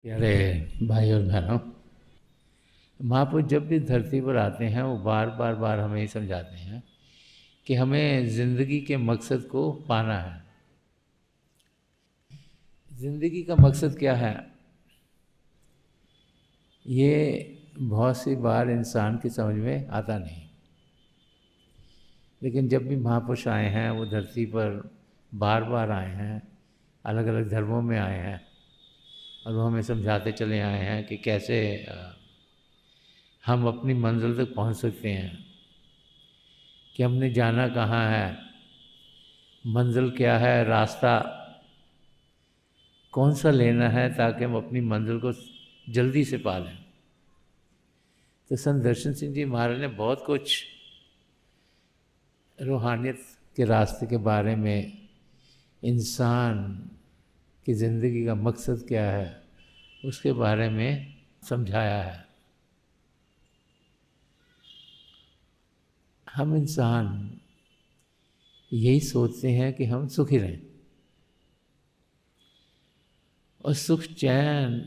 प्यारे भाई और बहनों, महापुरुष जब भी धरती पर आते हैं वो बार बार बार हमें ही समझाते हैं कि हमें ज़िंदगी के मकसद को पाना है। ज़िंदगी का मकसद क्या है, ये बहुत सी बार इंसान की समझ में आता नहीं। लेकिन जब भी महापुरुष आए हैं वो धरती पर बार बार आए हैं, अलग अलग धर्मों में आए हैं और वो हमें समझाते चले आए हैं कि कैसे हम अपनी मंजिल तक पहुंच सकते हैं, कि हमने जाना कहाँ है, मंजिल क्या है, रास्ता कौन सा लेना है ताकि हम अपनी मंजिल को जल्दी से पा लें। तो संत दर्शन सिंह जी महाराज ने बहुत कुछ रूहानियत के रास्ते के बारे में, इंसान की ज़िंदगी का मकसद क्या है उसके बारे में समझाया है। हम इंसान यही सोचते हैं कि हम सुखी रहें और सुख चैन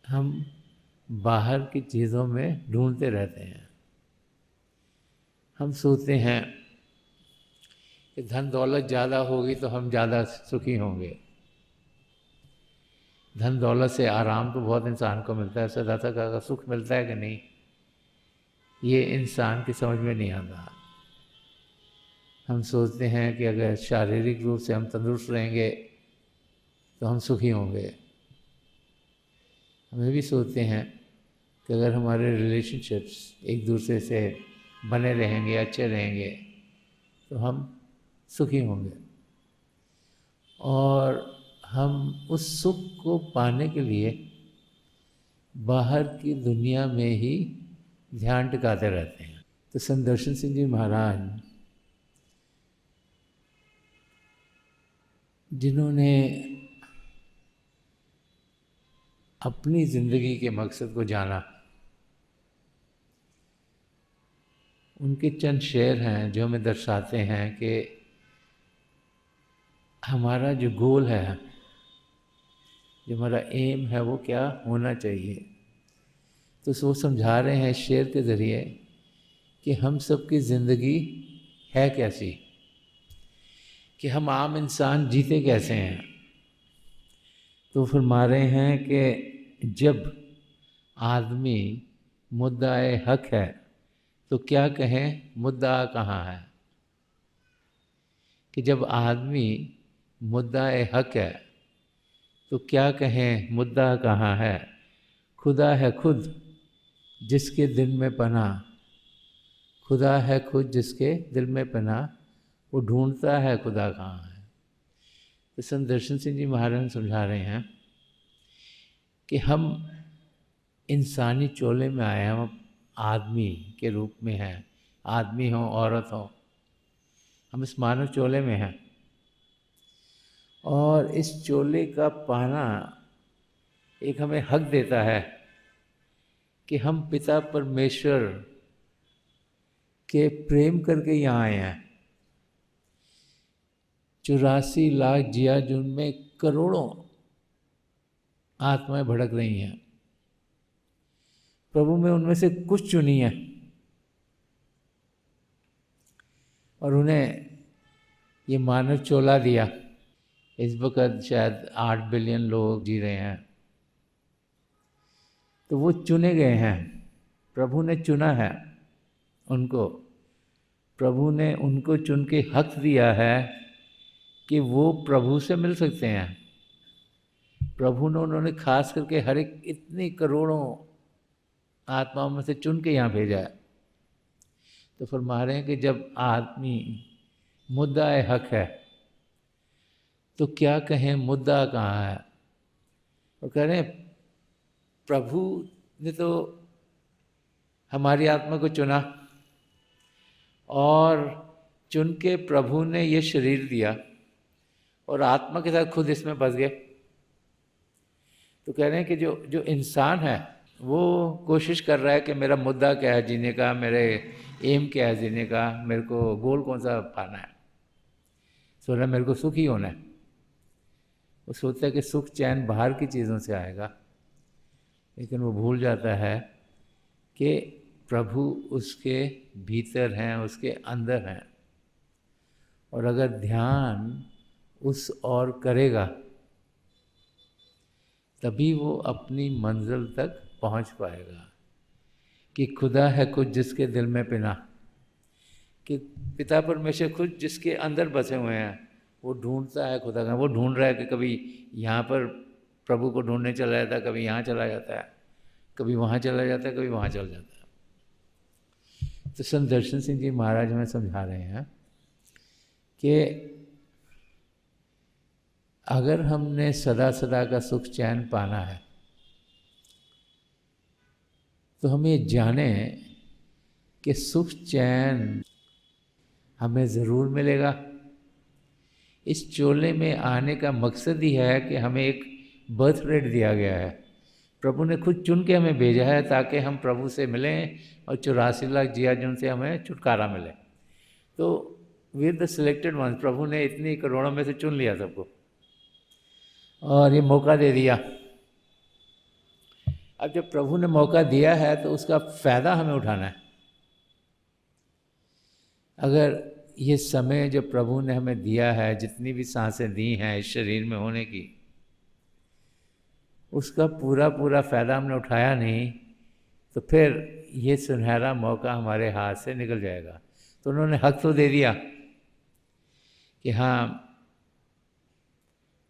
हम बाहर की चीज़ों में ढूंढते रहते हैं। हम सोचते हैं कि धन दौलत ज़्यादा होगी तो हम ज़्यादा सुखी होंगे। धन दौलत से आराम तो बहुत इंसान को मिलता है, सदा का सुख मिलता है कि नहीं, ये इंसान की समझ में नहीं आता। हम सोचते हैं कि अगर शारीरिक रूप से हम तंदुरुस्त रहेंगे तो हम सुखी होंगे। हम ये भी सोचते हैं कि अगर हमारे रिलेशनशिप्स एक दूसरे से बने रहेंगे, अच्छे रहेंगे तो हम सुखी होंगे। और हम उस सुख को पाने के लिए बाहर की दुनिया में ही ध्यान टिकाते रहते हैं। तो संत दर्शन सिंह जी महाराज, जिन्होंने अपनी ज़िंदगी के मकसद को जाना, उनके चंद शेर हैं जो हमें दर्शाते हैं कि हमारा जो गोल है, जो हमारा एम है, वो क्या होना चाहिए। तो वो समझा रहे हैं शेर के ज़रिए कि हम सब की ज़िंदगी है कैसी, कि हम आम इंसान जीते कैसे हैं। तो फरमा रहे हैं कि जब आदमी मुद्दाए हक है तो क्या कहें मुद्दा कहाँ है। कि जब आदमी मुद्दाए हक है तो क्या कहें मुद्दा कहाँ है। खुदा है खुद जिसके दिल में पनाह, खुदा है खुद जिसके दिल में पनाह, वो ढूंढता है खुदा कहाँ है। तो संत दर्शन सिंह जी महाराज समझा रहे हैं कि हम इंसानी चोले में आए हैं, हम आदमी के रूप में हैं, आदमी हो औरत हो, हम इस मानव चोले में हैं। और इस चोले का पाना एक हमें हक देता है कि हम पिता परमेश्वर के प्रेम करके यहाँ आए हैं। 84 लाख जिया जिनमें करोड़ों आत्माएं भड़क रही हैं, प्रभु में उनमें से कुछ चुनी है और उन्हें ये मानव चोला दिया। इस वक्त शायद 8 बिलियन लोग जी रहे हैं, तो वो चुने गए हैं, प्रभु ने चुना है उनको। प्रभु ने उनको चुन के हक दिया है कि वो प्रभु से मिल सकते हैं। प्रभु ने उन्होंने खास करके हर एक इतनी करोड़ों आत्माओं में से चुन के यहाँ भेजा है। तो फरमा रहे हैं कि जब आदमी मुद्दाए हक है तो क्या कहें मुद्दा कहाँ है। और कह रहे हैं प्रभु ने तो हमारी आत्मा को चुना और चुन के प्रभु ने ये शरीर दिया और आत्मा के साथ खुद इसमें बस गए। तो कह रहे हैं कि जो इंसान है वो कोशिश कर रहा है कि मेरा मुद्दा क्या है जीने का, मेरे एम क्या है जीने का, मेरे को गोल कौन सा पाना है। सो रहा मेरे को सुखी होना है। वो सोचता है कि सुख चैन बाहर की चीज़ों से आएगा, लेकिन वो भूल जाता है कि प्रभु उसके भीतर हैं, उसके अंदर हैं। और अगर ध्यान उस ओर करेगा तभी वो अपनी मंजिल तक पहुंच पाएगा। कि खुदा है खुद जिसके दिल में पिना, कि पिता परमेश्वर खुद जिसके अंदर बसे हुए हैं, वो ढूंढता है खुदा का। वो ढूंढ रहा है कि कभी यहाँ पर प्रभु को ढूंढने चला जाता है, कभी यहाँ चला जाता है, कभी वहाँ चला जाता है, कभी वहाँ चला जाता है। तो संत दर्शन सिंह जी महाराज हमें समझा रहे हैं कि अगर हमने सदा सदा का सुख चैन पाना है तो हम ये जाने कि सुख चैन हमें ज़रूर मिलेगा। इस चोले में आने का मकसद ही है कि हमें एक बर्थ रेट दिया गया है। प्रभु ने खुद चुन के हमें भेजा है ताकि हम प्रभु से मिलें और 84 लाख जिया जिन से हमें छुटकारा मिले। तो we are the selected one. प्रभु ने इतनी करोड़ों में से चुन लिया सबको और ये मौका दे दिया। अब जब प्रभु ने मौका दिया है तो उसका फ़ायदा हमें उठाना है। अगर ये समय जो प्रभु ने हमें दिया है, जितनी भी सांसें दी हैं इस शरीर में होने की, उसका पूरा पूरा फ़ायदा हमने उठाया नहीं तो फिर ये सुनहरा मौका हमारे हाथ से निकल जाएगा। तो उन्होंने हक तो दे दिया कि हाँ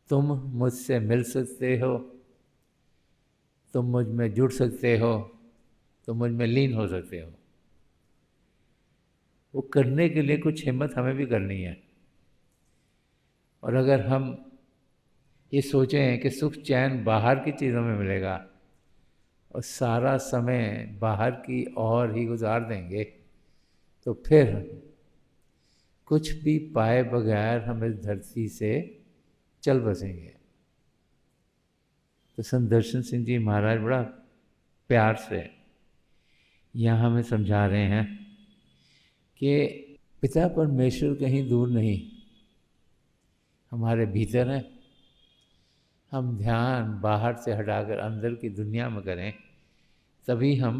तुम मुझसे मिल सकते हो, तुम मुझ में जुड़ सकते हो, तुम मुझ में लीन हो सकते हो। वो करने के लिए कुछ हिम्मत हमें भी करनी है। और अगर हम ये सोचें कि सुख चैन बाहर की चीज़ों में मिलेगा और सारा समय बाहर की ओर ही गुजार देंगे तो फिर कुछ भी पाए बगैर हम इस धरती से चल बसेंगे। तो संत दर्शन सिंह जी महाराज बड़ा प्यार से यहाँ हमें समझा रहे हैं कि पिता परमेश्वर कहीं दूर नहीं, हमारे भीतर है। हम ध्यान बाहर से हटाकर अंदर की दुनिया में करें तभी हम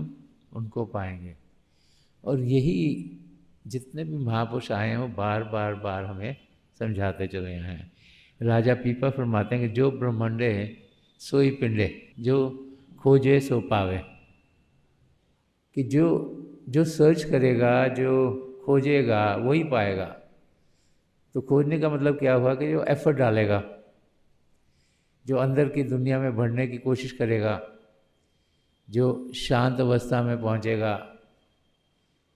उनको पाएंगे। और यही जितने भी महापुरुष आए हैं वो बार बार बार हमें समझाते चले हैं। राजा पीपा फरमाते हैं कि जो ब्रह्मंडे सोई पिंडे, जो खोजे सो पावे। कि जो सर्च करेगा, जो खोजेगा वही पाएगा। तो खोजने का मतलब क्या हुआ कि जो एफर्ट डालेगा, जो अंदर की दुनिया में बढ़ने की कोशिश करेगा, जो शांत अवस्था में पहुंचेगा,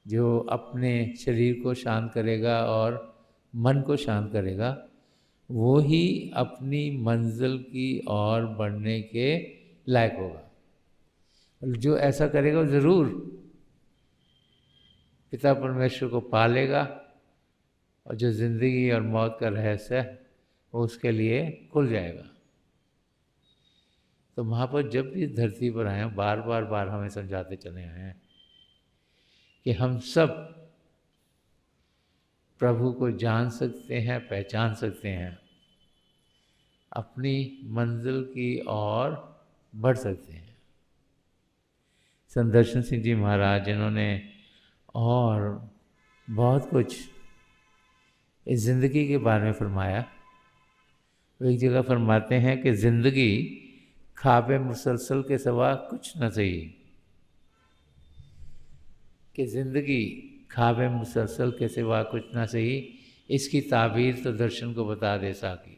जो अपने शरीर को शांत करेगा और मन को शांत करेगा, वो ही अपनी मंजिल की ओर बढ़ने के लायक होगा। जो ऐसा करेगा वो ज़रूर पिता परमेश्वर को पालेगा और जो ज़िंदगी और मौत का रहस्य है वो उसके लिए खुल जाएगा। तो महापुरुष जब भी इस धरती पर आए हैं बार बार बार हमें समझाते चले आए हैं कि हम सब प्रभु को जान सकते हैं, पहचान सकते हैं, अपनी मंजिल की ओर बढ़ सकते हैं। संत दर्शन सिंह जी महाराज जिन्होंने और बहुत कुछ इस ज़िंदगी के बारे में फरमाया, वो एक जगह फरमाते हैं कि ज़िंदगी ख्वाब मुसलसल के सिवा कुछ न सही। कि ज़िंदगी ख्वाब मुसलसल के सिवा कुछ न सही, इसकी ताबीर तो दर्शन को बता दे साकी।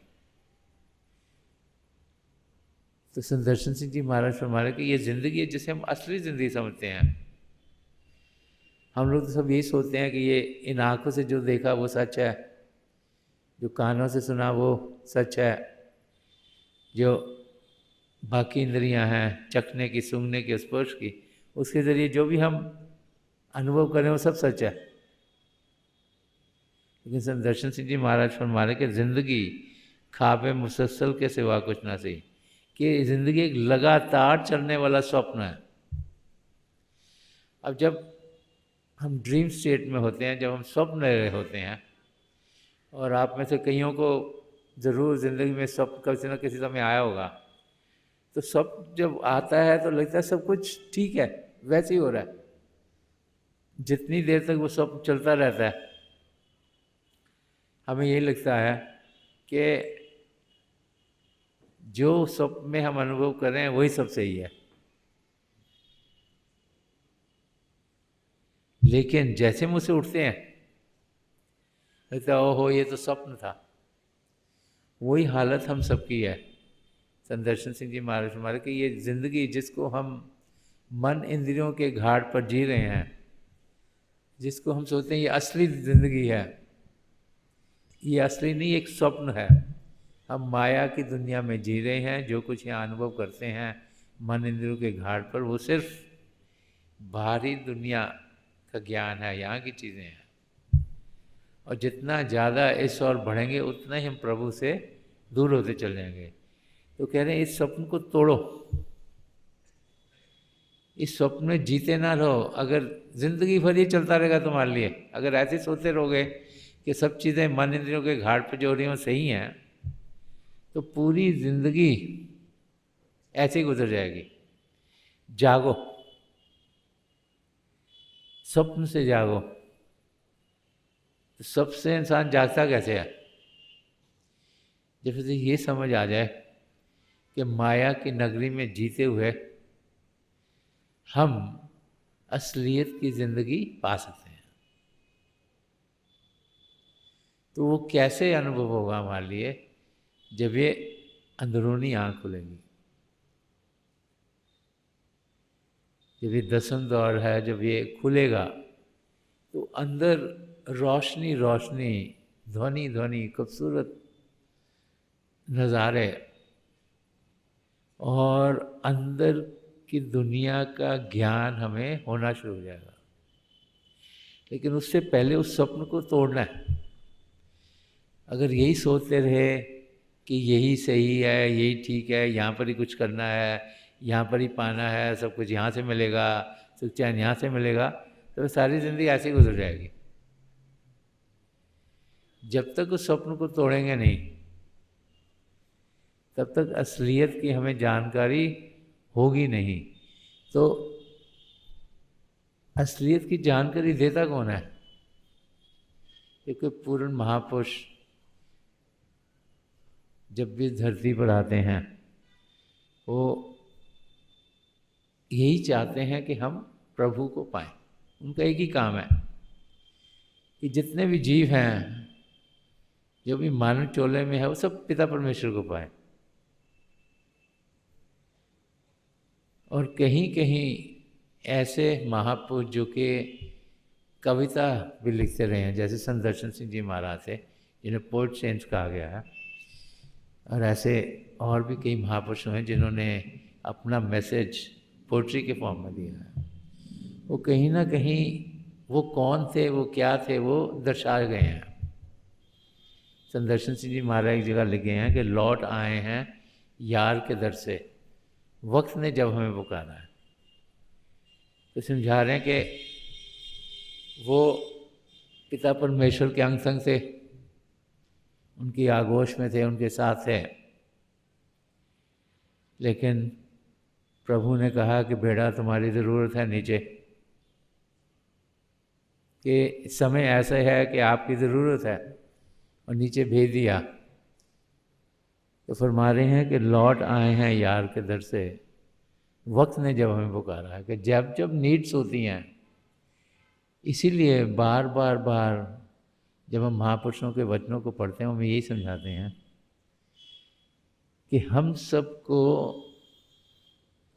तो संत दर्शन सिंह जी महाराज फरमा रहे कि ये ज़िंदगी है जिसे हम असली ज़िंदगी समझते हैं। हम लोग तो सब यही सोचते हैं कि ये इन आँखों से जो देखा वो सच है, जो कानों से सुना वो सच है, जो बाकी इंद्रियां हैं चखने की, सूंघने की, स्पर्श की, उसके ज़रिए जो भी हम अनुभव करें वो सब सच है। लेकिन संत दर्शन सिंह जी महाराज फरमा रहे कि ज़िंदगी ख्वाब मुसलसल के सिवा कुछ ना सही। कि ज़िंदगी एक लगातार चलने वाला स्वप्न है। अब जब हम ड्रीम स्टेट में होते हैं, जब हम स्वप्न रहे होते हैं, और आप में से कईयों को ज़रूर ज़िंदगी में सब किसी न किसी समय आया होगा। तो सब जब आता है तो लगता है सब कुछ ठीक है, वैसे ही हो रहा है। जितनी देर तक वो सब चलता रहता है, हमें यही लगता है कि जो सब में हम अनुभव कर रहे हैं वही सब सही है। लेकिन जैसे हम उसे उठते हैं लगता है ओहो ये तो स्वप्न था। वही हालत हम सबकी है। संदर्शन सिंह जी महाराज हमारे कि ये जिंदगी जिसको हम मन इंद्रियों के घाट पर जी रहे हैं, जिसको हम सोचते हैं ये असली जिंदगी है, ये असली नहीं, एक स्वप्न है। हम माया की दुनिया में जी रहे हैं। जो कुछ यहाँ अनुभव करते हैं मन इंद्रियों के घाट पर, वो सिर्फ बाहरी दुनिया का ज्ञान है, यहाँ की चीज़ें हैं। और जितना ज़्यादा इस ओर बढ़ेंगे उतना ही हम प्रभु से दूर होते चले जाएंगे। तो कह रहे हैं इस स्वप्न को तोड़ो, इस स्वप्न में जीते ना रहो। अगर जिंदगी भर ये चलता रहेगा तुम्हारे लिए, अगर ऐसे सोचते रहोगे कि सब चीज़ें मन इंद्रियों के घाट पर जो हो रही हैं सही हैं, तो पूरी जिंदगी ऐसे ही गुजर जाएगी। जागो, स्वप्न से जागो। तो सबसे इंसान जागता कैसे है? जब से ये समझ आ जाए कि माया की नगरी में जीते हुए हम असलियत की जिंदगी पा सकते हैं। तो वो कैसे अनुभव होगा हमारे लिए? जब ये अंदरूनी आँख खुलेगी, जब ये दसम दौर है, जब ये खुलेगा तो अंदर रोशनी रोशनी, ध्वनि ध्वनि, खूबसूरत नज़ारे और अंदर की दुनिया का ज्ञान हमें होना शुरू हो जाएगा। लेकिन उससे पहले उस स्वप्न को तोड़ना है। अगर यही सोचते रहे कि यही सही है, यही ठीक है, यहाँ पर ही कुछ करना है, यहाँ पर ही पाना है, सब कुछ यहाँ से मिलेगा, सुख चैन यहाँ से मिलेगा, तो सारी ज़िंदगी ऐसे ही गुजर जाएगी। जब तक उस स्वप्न को तोड़ेंगे नहीं, तब तक असलियत की हमें जानकारी होगी नहीं। तो असलियत की जानकारी देता कौन है? एक पूर्ण महापुरुष जब भी धरती पर आते हैं, वो यही चाहते हैं कि हम प्रभु को पाएं। उनका एक ही काम है कि जितने भी जीव हैं, जो भी मानव चोले में है, वो सब पिता परमेश्वर को पाए। और कहीं कहीं ऐसे महापुरुष जो कि कविता भी लिखते रहे हैं, जैसे संदर्शन सिंह जी महाराज थे, जिन्हें पोएट सेंट्स कहा गया है, और ऐसे और भी कई महापुरुष हैं जिन्होंने अपना मैसेज पोट्री के फॉर्म में दिया है। वो कहीं ना कहीं वो कौन थे, वो क्या थे, वो दर्शाए गए हैं। संदर्शन सिंह जी महाराज एक जगह लिखे हैं कि लौट आए हैं यार के दर से, वक्त ने जब हमें पुकारा है। तो समझा रहे हैं कि वो पिता परमेश्वर के अंग संग थे, उनकी आगोश में थे, उनके साथ थे। लेकिन प्रभु ने कहा कि बेटा तुम्हारी ज़रूरत है नीचे, कि समय ऐसा है कि आपकी ज़रूरत है, और नीचे भेज दिया। तो फरमा रहे हैं कि लौट आए हैं यार के दर से, वक्त ने जब हमें पुकारा है। कि जब जब नीड्स होती हैं, इसीलिए बार बार बार जब हम महापुरुषों के वचनों को पढ़ते हैं, हमें यही समझाते हैं कि हम सबको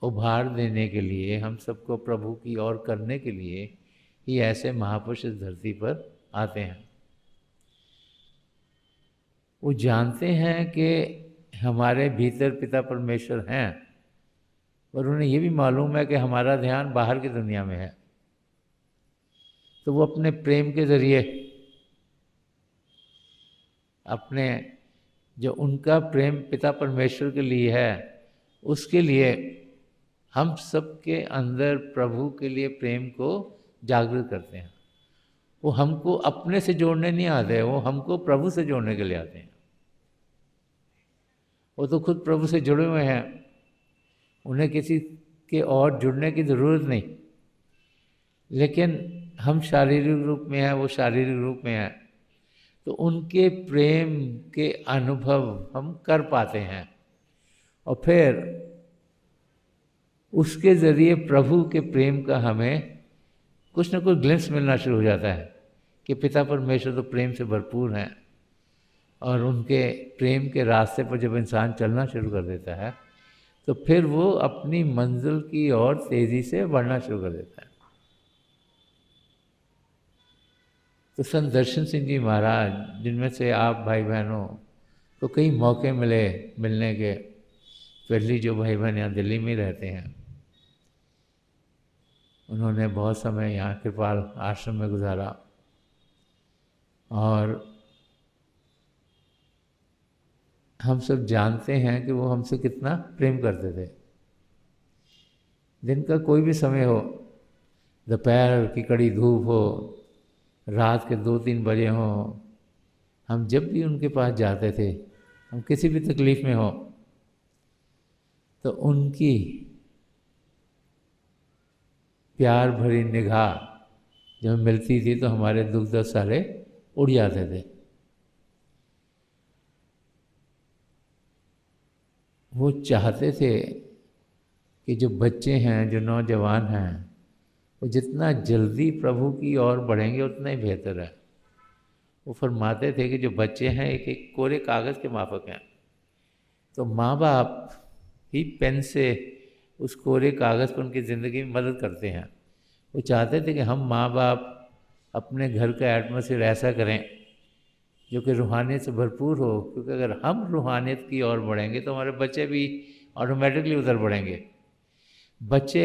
उभार देने के लिए, हम सबको प्रभु की ओर करने के लिए ही ऐसे महापुरुष इस धरती पर आते हैं। वो जानते हैं कि हमारे भीतर पिता परमेश्वर हैं, पर उन्हें ये भी मालूम है कि हमारा ध्यान बाहर की दुनिया में है। तो वो अपने प्रेम के ज़रिए, अपने जो उनका प्रेम पिता परमेश्वर के लिए है, उसके लिए हम सबके अंदर प्रभु के लिए प्रेम को जागृत करते हैं। वो हमको अपने से जोड़ने नहीं आते, वो हमको प्रभु से जोड़ने के लिए आते हैं। वो तो खुद प्रभु से जुड़े हुए हैं, उन्हें किसी के और जुड़ने की ज़रूरत नहीं। लेकिन हम शारीरिक रूप में हैं, वो शारीरिक रूप में हैं, तो उनके प्रेम के अनुभव हम कर पाते हैं और फिर उसके ज़रिए प्रभु के प्रेम का हमें कुछ न कुछ ग्लिम्स मिलना शुरू हो जाता है कि पिता परमेश्वर तो प्रेम से भरपूर हैं। और उनके प्रेम के रास्ते पर जब इंसान चलना शुरू कर देता है तो फिर वो अपनी मंजिल की ओर तेज़ी से बढ़ना शुरू कर देता है। तो संत दर्शन सिंह जी महाराज, जिनमें से आप भाई बहनों को कई मौके मिले मिलने के, पहली जो भाई बहन यहाँ दिल्ली में रहते हैं, उन्होंने बहुत समय यहाँ कृपाल आश्रम में गुजारा और हम सब जानते हैं कि वो हमसे कितना प्रेम करते थे। दिन का कोई भी समय हो, दोपहर की कड़ी धूप हो, रात के 2-3 बजे हों, हम जब भी उनके पास जाते थे, हम किसी भी तकलीफ़ में हो, तो उनकी प्यार भरी निगाह जब मिलती थी तो हमारे दुख दर्द सारे उड़ जाते थे। वो चाहते थे कि जो बच्चे हैं, जो नौजवान हैं, वो जितना जल्दी प्रभु की ओर बढ़ेंगे उतना ही बेहतर है। वो फरमाते थे कि जो बच्चे हैं एक एक कोरे कागज़ के माफक हैं, तो माँ बाप ही पेन से उस कोरे कागज़ पर उनकी ज़िंदगी में मदद करते हैं। वो चाहते थे कि हम माँ बाप अपने घर का एटमॉस्फेयर ऐसा करें जो कि रूहानियत से भरपूर हो, क्योंकि अगर हम रूहानियत की ओर बढ़ेंगे तो हमारे बच्चे भी ऑटोमेटिकली उधर बढ़ेंगे। बच्चे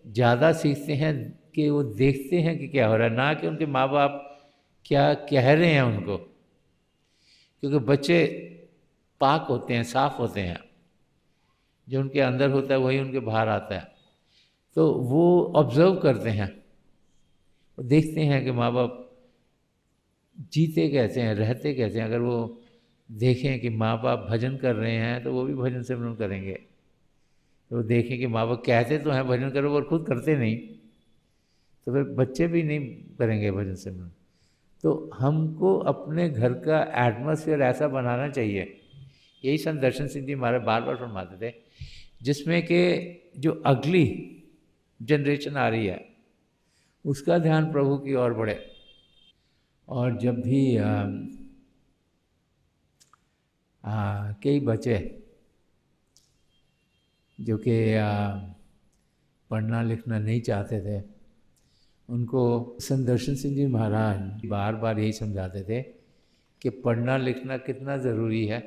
ज़्यादा सीखते हैं कि वो देखते हैं कि क्या हो रहा है, ना कि उनके माँ बाप क्या कह रहे हैं उनको, क्योंकि बच्चे पाक होते हैं, साफ़ होते हैं, जो उनके अंदर होता है वही उनके बाहर आता है। तो वो ऑब्ज़र्व करते हैं, वो देखते हैं कि माँ बाप जीते कैसे हैं, रहते कैसे हैं। अगर वो देखें कि माँ बाप भजन कर रहे हैं तो वो भी भजन सिमरन करेंगे। तो देखें कि माँ बाप कहते तो हैं भजन करो और खुद करते नहीं, तो फिर बच्चे भी नहीं करेंगे भजन सिमरन। तो हमको अपने घर का एटमॉस्फेयर ऐसा बनाना चाहिए, यही संत दर्शन सिंह जी महाराज बार बार फरमाते थे, जिसमें कि जो अगली जनरेशन आ रही है उसका ध्यान प्रभु की ओर बढ़े। और जब भी कई बच्चे जो कि पढ़ना लिखना नहीं चाहते थे, उनको संत दर्शन सिंह जी महाराज बार बार यही समझाते थे कि पढ़ना लिखना कितना ज़रूरी है,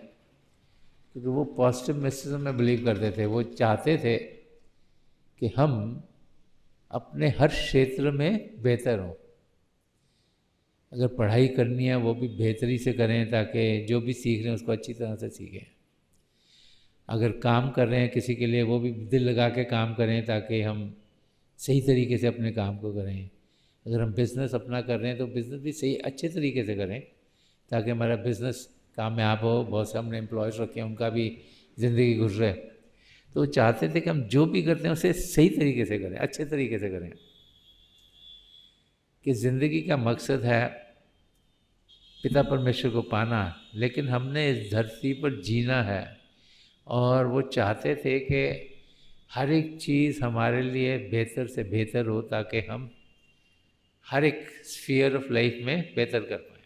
क्योंकि वो पॉजिटिव मैसेज में बिलीव करते थे। वो चाहते थे कि हम अपने हर क्षेत्र में बेहतर हों। अगर पढ़ाई करनी है वो भी बेहतरी से करें, ताकि जो भी सीख रहे हैं उसको अच्छी तरह से सीखें। अगर काम कर रहे हैं किसी के लिए, वो भी दिल लगा के काम करें ताकि हम सही तरीके से अपने काम को करें। अगर हम बिज़नेस अपना कर रहे हैं तो बिज़नेस भी सही अच्छे तरीके से करें ताकि हमारा बिज़नेस कामयाब हो। बहुत से हमने एम्प्लॉयज़ रखे हैं, उनका भी ज़िंदगी गुजरे। तो वो चाहते थे कि हम जो भी करते हैं उसे सही तरीके से करें, अच्छे तरीके से करें, कि ज़िंदगी का मकसद है पिता परमेश्वर को पाना, लेकिन हमने इस धरती पर जीना है। और वो चाहते थे कि हर एक चीज़ हमारे लिए बेहतर से बेहतर हो ताकि हम हर एक स्फीयर ऑफ लाइफ में बेहतर कर पाएँ।